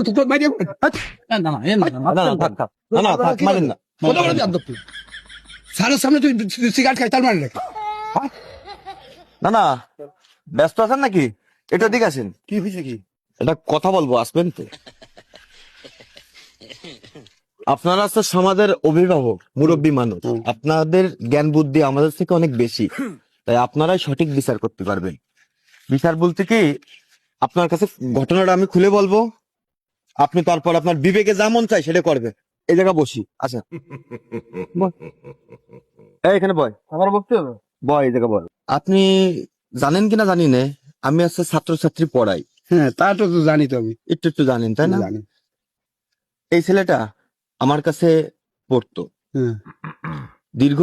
তোর মাইরে না না না থাক থাক না না থাক মারেন না কত বড় বিয়াদব তুই স্যারের সামনে তুই সিগারেট খাই তার মানে নাকি না না ব্যস্ত আছেন নাকি এটা দিকে আসেন কি হয়েছে কি এটা কথা বলবো আসবেন তো আপনারা তো সমাজের অভিভাবক মুরব্বী মানুষ আপনাদের জ্ঞান বুদ্ধি আমাদের থেকে অনেক বেশি তাই আপনারাই সঠিক বিচার করতে পারবেন বিচার বলতে কি আপনার কাছে ঘটনাটা আমি খুলে বলবো আপনি তারপর আপনার বিবেকে যা মন চাই সেটা করবেন এই জায়গা বসি আচ্ছা এখানে বয় আমার বলতে হবে বয় এই জায়গা বল আপনি জানেন কিনা জানি না আমি আজকে ছাত্রছাত্রী পড়াই হ্যাঁ তা তো জানি তো আমি একটু একটু জানেন তাই না জানি এই ছেলেটা আমার কাছে পড়তো হ্যাঁ দীর্ঘ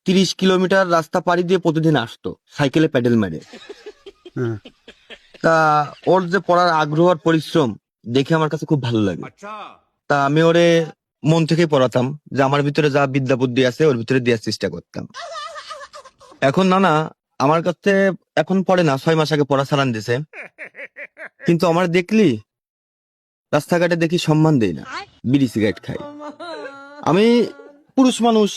30 কিলোমিটার রাস্তা পাড়ি দিয়ে প্রতিদিন আসতো সাইকেলে প্যাডেল মেরে হ্যাঁ তা ওর যে পড়ার আগ্রহ আর পরিশ্রম দেখে আমার কাছে খুব ভালো লাগে তা আমি ওরে মন থেকেই পড়াতাম যে আমার ভিতরে যা বিদ্যা বুদ্ধি আছে ওর ভিতরে দেওয়ার চেষ্টা করতাম এখন না আমার কাছে এখন পড়ে না 6 মাস আগে পড়া ছাড়ান দিছে কিন্তু আমার দেখলি রাস্তাঘাটে দেখি সম্মান দেই না বিড়ি সিগারেট খাই আমি পুরুষ মানুষ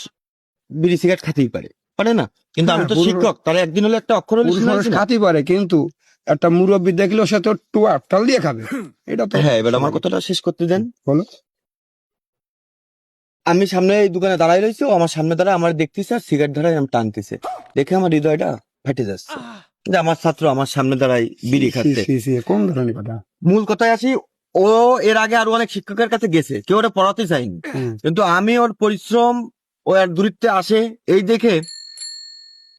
বিড়ি সিগারেট খেতেই পারে না কিন্তু আমি তো হ্যাঁ, শিক্ষক তারা একদিন হলে একটা অক্ষর হলে পুরুষ মানুষ শিখাইছি না। খাতে পারে কিন্তু একটা মুরব্বী দেখলেও সে তো টুয়া টাল দিয়ে খাবে এটা তো হ্যাঁ এবার আমার কথাটা শেষ করতে দেন বলো আমি সামনে এই দোকানে দাঁড়াই রয়েছি ও আমার সামনে দাঁড়ায় আমার দেখতেছে আর সিগারেট ধরাই আমি টানতেছে দেখে আমার হৃদয়টা ফেটে যাচ্ছে যে আমার ছাত্র আমার সামনে দাঁড়ায় বিড়ি খাচ্ছে কোন ধরনের কথা মূল কথায় আসি ও এর আগে আরো অনেক শিক্ষকের কাছে গেছে কেউ ওটা পড়াতে চায়নি হুম। কিন্তু আমি ওর পরিশ্রম ও আর দূরত্বে আসে এই দেখে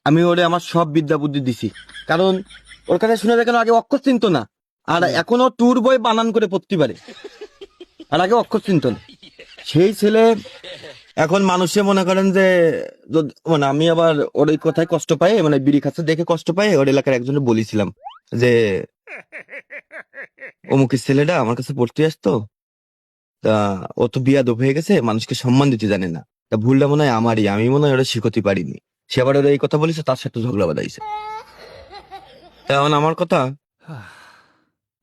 আমি ওরে আমার সব বিদ্যা বুদ্ধি দিছি কারণ ওর কাছে শুনে দেখেন আগে অক্ষর চিনত না আর এখনো ট্যুর বই বানান করে পড়তে পারে আর আগে অক্ষর চিনত না সেই ছেলে এখন মানুষে মনে করেন যে মানে আমি আবার ওর এই কথায় কষ্ট পাই মানে বিড়ি খাচ্ছে দেখে কষ্ট পাই ওর এলাকার একজনে বলেছিলাম যে অমুকের ছেলেটা আমার কাছে পড়তে আসতো তা ও তো বিয়াদব হয়ে গেছে মানুষকে সম্মান দিতে জানে না তা ভুলটা মনে হয় আমারই আমি মনে হয় ওরা শিখতে পারিনি সে আবার ওরা এই কথা বলেছে তার সাথে ঝগড়া বাঁধাইছে তেমন আমার কথা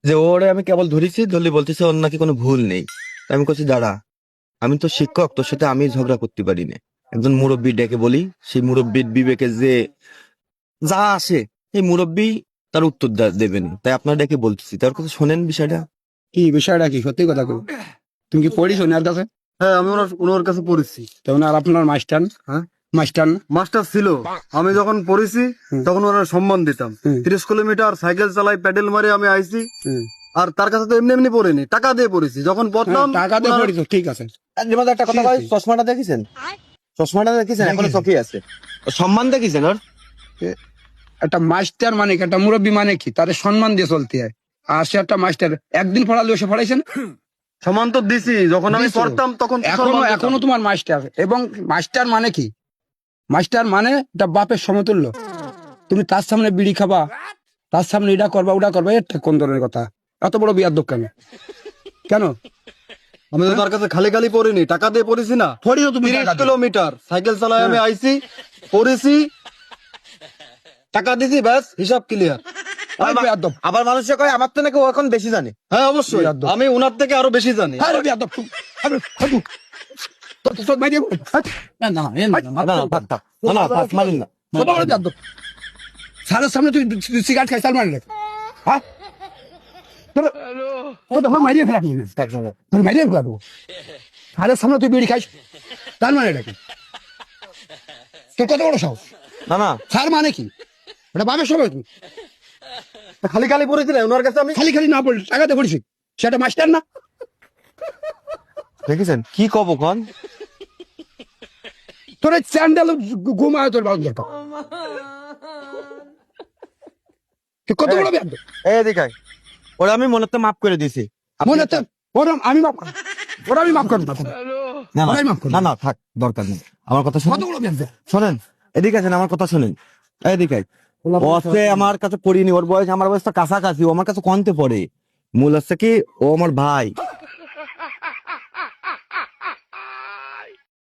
যে ওরে আমি কেবল ধরেছি ধরলে বলতেছে ওর নাকি কোনো ভুল নেই তা আমি বলছি দাঁড়া আমি তো শিক্ষক তোর সাথে আমি ঝগড়া করতে পারি না একজন মুরব্বী ডেকে বলি সেই মুরব্বীর বিবেকে যে যা আসে এই মুরব্বী তার উত্তর দেবেন তাই আপনার ডেকে বলতেছি তার কথা শোনেন বিষয়টা কি বিষয়টা কি সত্যি কথা কই তুমি কি পড়িস ওনার কাছে হ্যাঁ আমি ওনার কাছে পড়েছি তেমন আর আপনার মাস্টার হ্যাঁ মাস্টার মাস্টার ছিল আমি যখন পড়েছি তখন ওনার সম্মান দিতাম 30 কিলোমিটার সাইকেল চালাই প্যাডেল মারে আমি আইছি আর তার কাছে তো এমনি এমনি পড়িনি টাকা দিয়ে পড়েছি যখন পড়তাম টাকা দিয়ে পড়িস ঠিক আছে একটা কথা ভাই চশমাটা দেখেছেন চশমাটা দেখেছেন এখনো চোখে আছে সম্মান দেখেছেন ওর একটা মাস্টার মানে কি একটা মুরব্বী মানে কি তাদের সম্মান দিয়ে চলতে হয় আর সে একটা মাস্টার একদিন পড়ালেও সে পড়াইছেন সম্মান তো দিছি যখন আমি দিছো। পড়তাম তখন তো এখনো সম্মান দিতাম। এখনো তোমার মাস্টার এবং মাস্টার মানে কি মাস্টার মানে এটা বাপের সমতুল্য তুমি তার সামনে বিড়ি খাবা তার সামনে এটা করবা ওটা করবা এটা কোন ধরনের কথা এত বড় বিয়ার দোকানে কেন আমি তো তার কাছে খালি খালি পড়িনি টাকা দিয়ে পড়েছি না পড়িও তুমি 30 কিলোমিটার সাইকেল চালাই আমি আইছি পড়েছি টাকা দিছি ব্যাস হিসাব ক্লিয়ার আবার মানুষে কয় আমার তো নাকি ও এখন বেশি জানে হ্যাঁ অবশ্যই বিয়াদব। আমি ওনার থেকে আরো বেশি জানি থাক থাক না থাক মারিন না সারের সামনে তুই সিগারেট খাই তার মানে নাকি? হ্যাঁ মারিয়ে ফেলা মারিয়ে ফেলাবো সারের সামনে তুই বিড়ি খাইস তার মানে নাকি তোর কত বড় সাহস না সার মানে কি ওটা বাপের সময় তুই খালি খালি পড়েছি না ওনার কাছে আমি খালি খালি না পড়ি টাকাতে পড়িস সেটা মাস্টার না দেখেছেন কি কব কন তোর এই স্যান্ডেল ঘুমায় তোর বাউন্ডার কত বড় ব্যাগ এই দেখাই ওরা আমি মনে তো মাফ করে দিছি মনে তো ওরা আমি মাফ করবো ওরা আমি মাফ করবো না ওরাই মাফ করবো না থাক দরকার নেই আমার কথা কত বড় ব্যাগ শোনেন এদিকে আছেন আমার কথা শোনেন এদিকে ও হচ্ছে আমার কাছে পড়িনি ওর বয়স আমার বয়স তো কাছাকাছি ও আমার কাছে কনতে পড়ে মূল হচ্ছে কি ও আমার ভাই